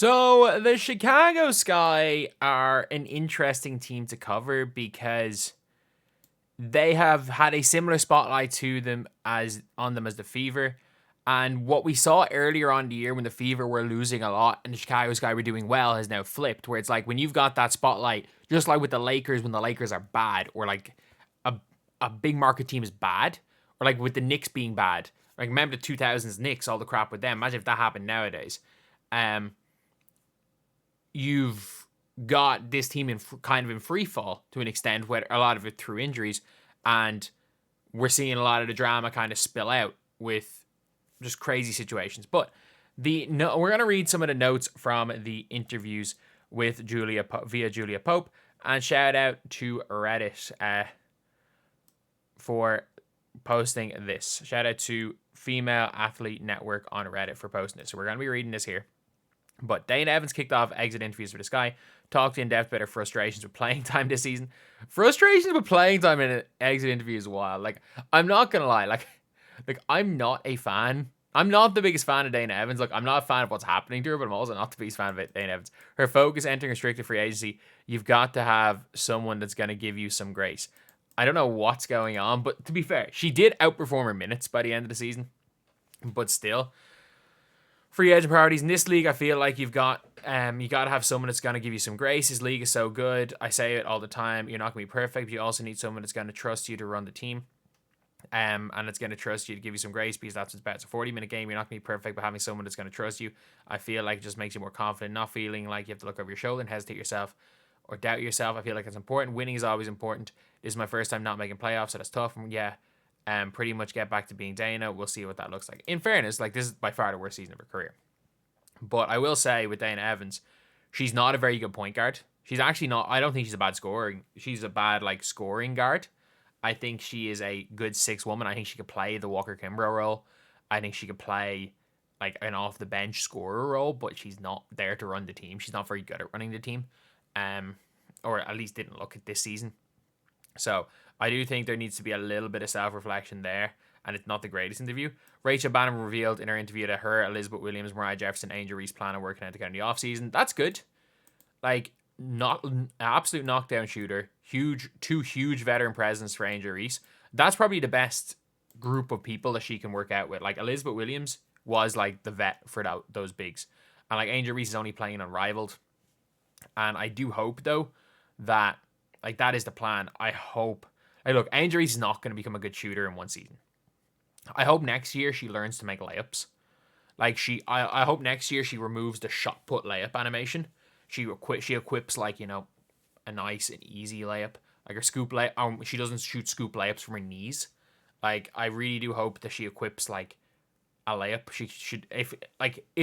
So the Chicago Sky are an interesting team to cover because they have had a similar spotlight to them as the Fever. And what we saw earlier on in the year when the Fever were losing a lot and the Chicago Sky were doing well has now flipped, where it's like when you've got that spotlight, just like with the Lakers when the Lakers are bad, or like a, a big market team is bad, or like with the Knicks being bad. Like remember the 2000s Knicks, all the crap with them. Imagine if that happened nowadays. You've got this team kind of in free fall to an extent, where a lot of it through injuries, and we're seeing a lot of the drama kind of spill out with just crazy situations. But we're going to read some of the notes from the interviews with Julia Pope, and shout out to Reddit for posting this. Shout out to Female Athlete Network on Reddit for posting this. So we're going to be reading this here. But Dana Evans kicked off exit interviews for the Sky, talked in depth about her frustrations with playing time this season. Frustrations with playing time in an exit interview is wild. Like, I'm not gonna lie, like I'm not a fan. I'm not the biggest fan of Dana Evans. Like, I'm not a fan of what's happening to her, but I'm also not the biggest fan of Dana Evans. Her focus entering restricted free agency, you've got to have someone that's gonna give you some grace. I don't know what's going on, but to be fair, she did outperform her minutes by the end of the season. But still, free agent priorities in this league, I feel like you got to have someone that's going to give you some grace. This league is so good. I say it all the time. You're not going to be perfect, but you also need someone that's going to trust you to run the team. And it's going to trust you to give you some grace, because that's what's about. It's a 40-minute game. You're not going to be perfect, but having someone that's going to trust you, I feel like it just makes you more confident, not feeling like you have to look over your shoulder and hesitate yourself or doubt yourself. I feel like it's important. Winning is always important. This is my first time not making playoffs, so that's tough. And yeah, pretty much get back to being Dana. We'll see what that looks like. In fairness, like, this is by far the worst season of her career. But I will say with Dana Evans, she's not a very good point guard. She's actually not. I don't think she's a bad scoring. She's a bad scoring guard. I think she is a good 6 woman. I think she could play the Walker Kimbrough role. I think she could play like an off the bench scorer role, but she's not there to run the team. She's not very good at running the team, or at least didn't look at this season. So I do think there needs to be a little bit of self-reflection there, and it's not the greatest interview. Rachel Bannon revealed in her interview that her, Elizabeth Williams, Mariah Jefferson, Angel Reese plan on working out together in the offseason. That's good. Like, not an absolute knockdown shooter. Two huge veteran presence for Angel Reese. That's probably the best group of people that she can work out with. Like, Elizabeth Williams was like the vet for those bigs. And like Angel Reese is only playing Unrivaled. And I do hope, though, that like that is the plan. I hope. Like, look, Angel Reese is not going to become a good shooter in one season. I hope next year she learns to make layups. Like, I hope next year she removes the shot put layup animation. She equips like, a nice and easy layup, like her scoop layup. She doesn't shoot scoop layups from her knees. Like, I really do hope that she equips like a layup. She should, if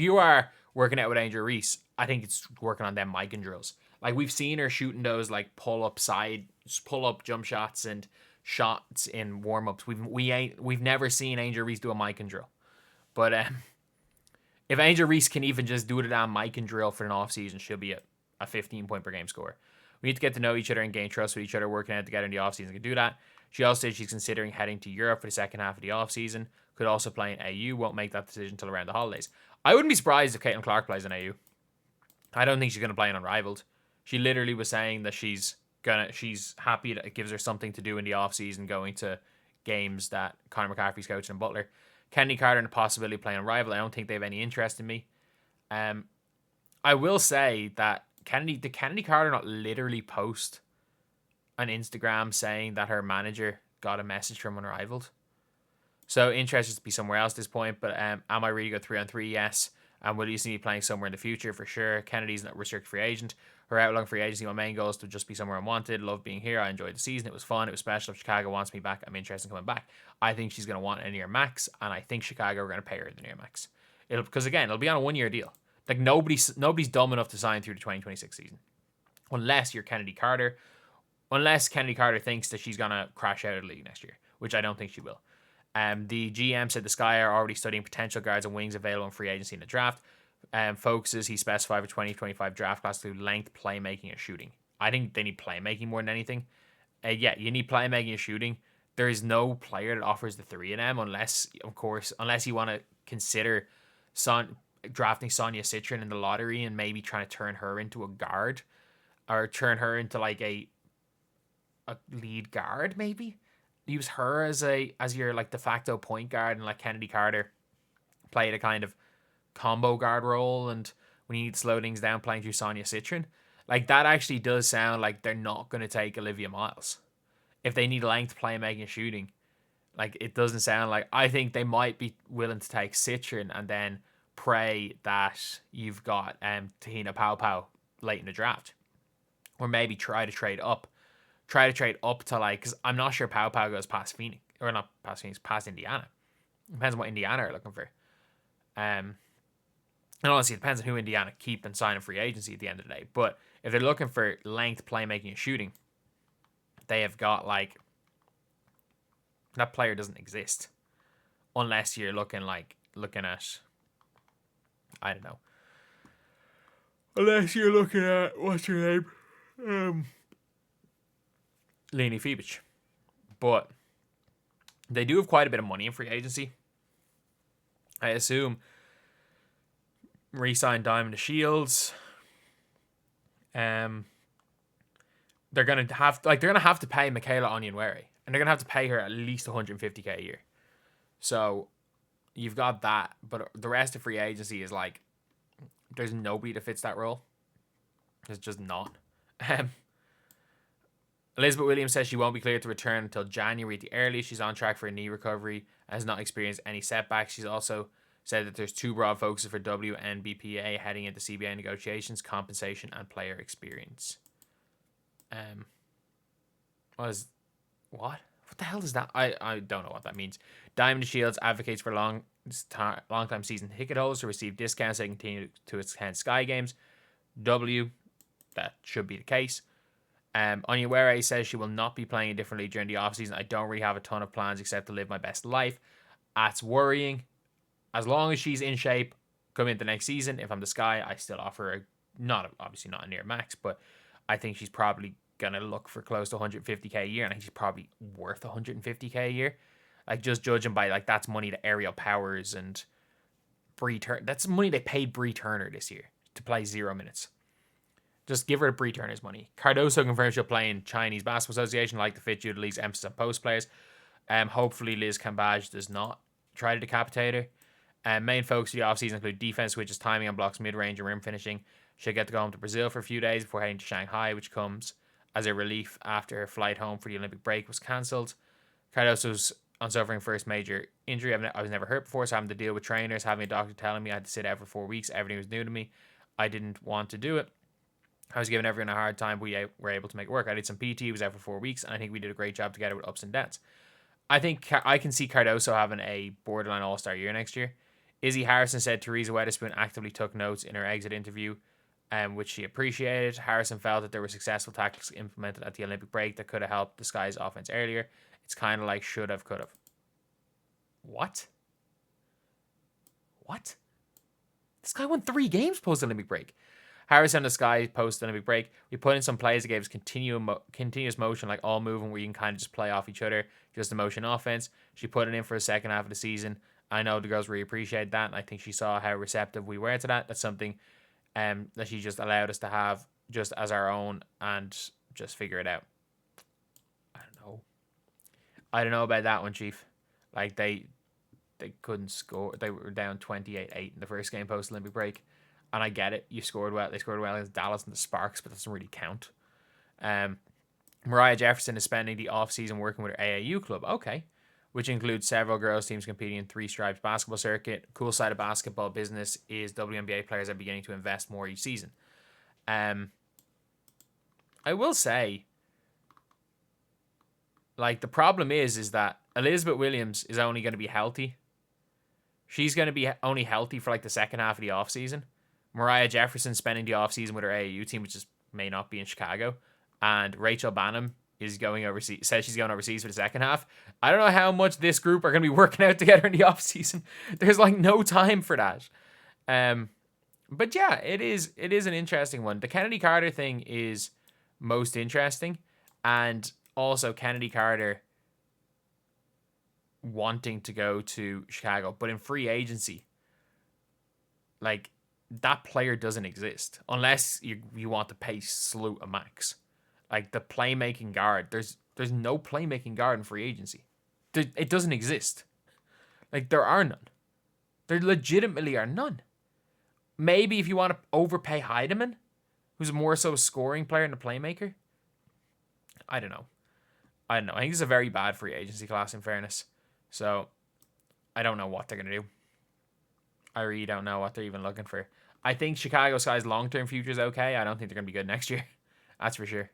you are working out with Angel Reese, I think it's working on them mic and drills. Like, we've seen her shooting those like pull up jump shots and shots in warm ups. We've never seen Angel Reese do a mic and drill. But if Angel Reese can even just do it on mic and drill for an off season, she'll be a 15 point per game scorer. We need to get to know each other and gain trust with each other, working out together in the off season to do that. She also said she's considering heading to Europe for the second half of the off season. Could also play in AU. Won't make that decision until around the holidays. I wouldn't be surprised if Caitlin Clark plays in AU. I don't think she's going to play in Unrivaled. She literally was saying that she's happy that it gives her something to do in the off season, going to games that Conor McCaffrey's coaching in Butler. Kennedy Carter and the possibility of playing Unrivaled. I don't think they have any interest in me. I will say that did Kennedy Carter not literally post on Instagram saying that her manager got a message from Unrivaled? So interested to be somewhere else at this point, but am I really good 3-on-3? Yes. And will you see me playing somewhere in the future? For sure. Kennedy's not a restricted free agent. Her outlook free agency, my main goal is to just be somewhere unwanted. Love being here. I enjoyed the season. It was fun. It was special. If Chicago wants me back, I'm interested in coming back. I think she's going to want a near max, and I think Chicago are going to pay her the near max. Because again, it'll be on a 1-year deal. Like, nobody's dumb enough to sign through the 2026 season, unless you're Kennedy Carter. Unless Kennedy Carter thinks that she's going to crash out of the league next year, which I don't think she will. The GM said the Sky are already studying potential guards and wings available in free agency in the draft. Focuses he specified for 2025 draft class through length, playmaking, and shooting. I think they need playmaking more than anything. Yeah, you need playmaking and shooting. There is no player that offers the 3 of them unless you want to consider drafting Sonia Citron in the lottery and maybe trying to turn her into a guard or turn her into like a lead guard, maybe use her as your like de facto point guard, and like Kennedy Carter played a kind of combo guard role, and when you need to slow things down, playing through Sonia Citron. Like, that actually does sound like they're not going to take Olivia Miles. If they need length, playmaking, and shooting, like, it doesn't sound like... I think they might be willing to take Citron and then pray that you've got Tahina Pau late in the draft. Or maybe try to trade up. Try to trade up to, like... Because I'm not sure Pau goes past Phoenix. Or not past Phoenix, past Indiana. Depends on what Indiana are looking for. And honestly, it depends on who Indiana keep and sign in free agency at the end of the day. But if they're looking for length, playmaking, and shooting, they have got, like... That player doesn't exist. Unless you're looking at... I don't know. Unless you're looking at... What's your name? Leni Fibic. But they do have quite a bit of money in free agency. I assume re-sign Diamond Shields. They're gonna have to pay Michaela Onyenwere, and they're gonna have to pay her at least $150K a year. So you've got that, but the rest of free agency is like there's nobody that fits that role. There's just not. Elizabeth Williams says she won't be cleared to return until January at the earliest. She's on track for a knee recovery and has not experienced any setbacks. She's also said that there's two broad focuses for WNBA heading into CBA negotiations: compensation and player experience. What the hell is that? I don't know what that means. Diamond Shields advocates for long-time season ticket holders to receive discounts so they continue to attend Sky games. That should be the case. Onyenwere says she will not be playing differently during the offseason. I don't really have a ton of plans except to live my best life. That's worrying. As long as she's in shape coming into next season, if I'm the Sky, I still offer obviously not a near max, but I think she's probably going to look for close to $150K a year, and I think she's probably worth $150K a year. Like, just judging by, like, that's money to Aerial Powers and Bree Turner. That's money they paid Bree Turner this year to play 0 minutes. Just give her Bree Turner's money. Cardoso confirms she'll play in Chinese Basketball Association, like the fit due to the league's emphasis on post players. Hopefully Liz Cambage does not try to decapitate her. Main focus of the offseason include defense, which is timing on blocks, mid-range, and rim finishing. She'll get to go home to Brazil for a few days before heading to Shanghai, which comes as a relief after her flight home for the Olympic break was cancelled. Cardoso's on suffering first major injury. I was never hurt before, so having to deal with trainers, having a doctor telling me I had to sit out for 4 weeks. Everything was new to me. I didn't want to do it. I was giving everyone a hard time. We were able to make it work. I did some PT, was out for 4 weeks, and I think we did a great job together with ups and downs. I think I can see Cardoso having a borderline all-star year next year. Izzy Harrison said Teresa Weatherspoon actively took notes in her exit interview, which she appreciated. Harrison felt that there were successful tactics implemented at the Olympic break that could have helped the Sky's offense earlier. It's kind of like should have, could have. What? This guy won 3 games post-Olympic break. Harrison and the Sky post-Olympic break. We put in some plays that gave us continuous motion, like all moving, where you can kind of just play off each other, just a motion offense. She put it in for the second half of the season. I know the girls really appreciate that, and I think she saw how receptive we were to that. That's something that she just allowed us to have just as our own and just figure it out. I don't know about that one, Chief. Like, they couldn't score. They were down 28-8 in the first game post-Olympic break. And I get it. You scored well. They scored well against Dallas and the Sparks, but that doesn't really count. Mariah Jefferson is spending the off-season working with her AAU club. Okay. Which includes several girls teams competing in 3 stripes basketball circuit. Cool side of basketball business is WNBA players are beginning to invest more each season. I will say, like, the problem is that Elizabeth Williams is only going to be healthy. She's going to be only healthy for, like, the second half of the offseason. Mariah Jefferson spending the offseason with her AAU team, which may not be in Chicago. And Rachel Banham is going overseas, says she's going overseas for the second half. I don't know how much this group are going to be working out together in the offseason. There's, like, no time for that. But yeah, it is an interesting one. The Kennedy Carter thing is most interesting. And also Kennedy Carter wanting to go to Chicago, but in free agency. Like, that player doesn't exist unless you want to pay Salute a max. Like, the playmaking guard, there's no playmaking guard in free agency. It doesn't exist. Like, there are none. There legitimately are none. Maybe if you want to overpay Heidemann, who's more so a scoring player than a playmaker. I don't know. I think it's a very bad free agency class, in fairness. So, I don't know what they're going to do. I really don't know what they're even looking for. I think Chicago Sky's long-term future is okay. I don't think they're going to be good next year. That's for sure.